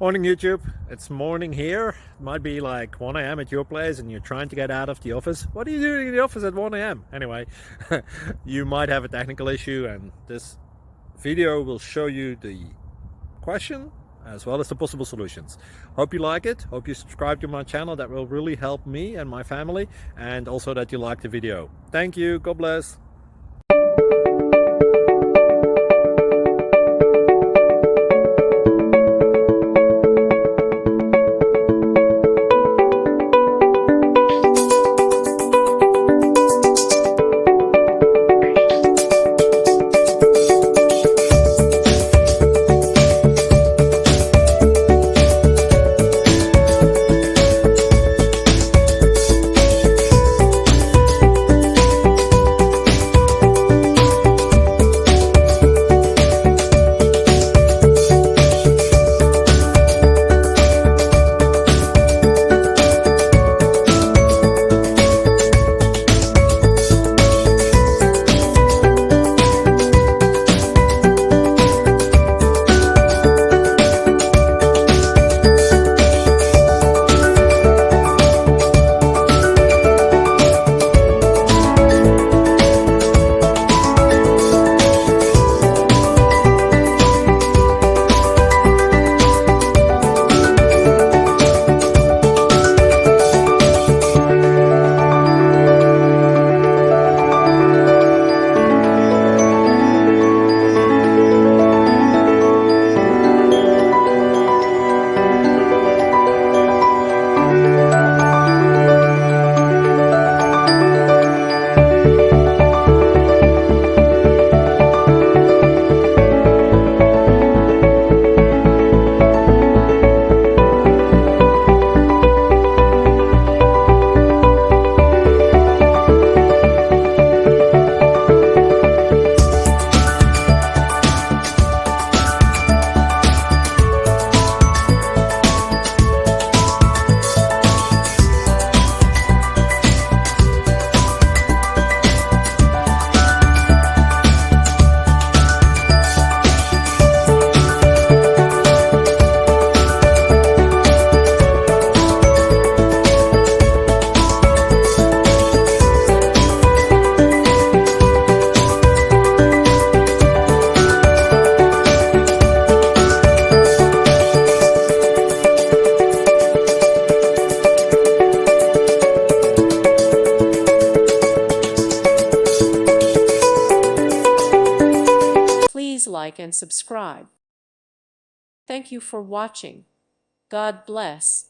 Morning YouTube, it's morning here. It might be like 1 a.m. at your place and you're trying to get out of the office. What are you doing in the office at 1 a.m.? Anyway, you might have a technical issue and this video will show you the question as well as the possible solutions. Hope you like it, hope you subscribe to my channel. That will really help me and my family, and also that you like the video. Thank you, God bless. Please like and subscribe. Thank you for watching. God bless.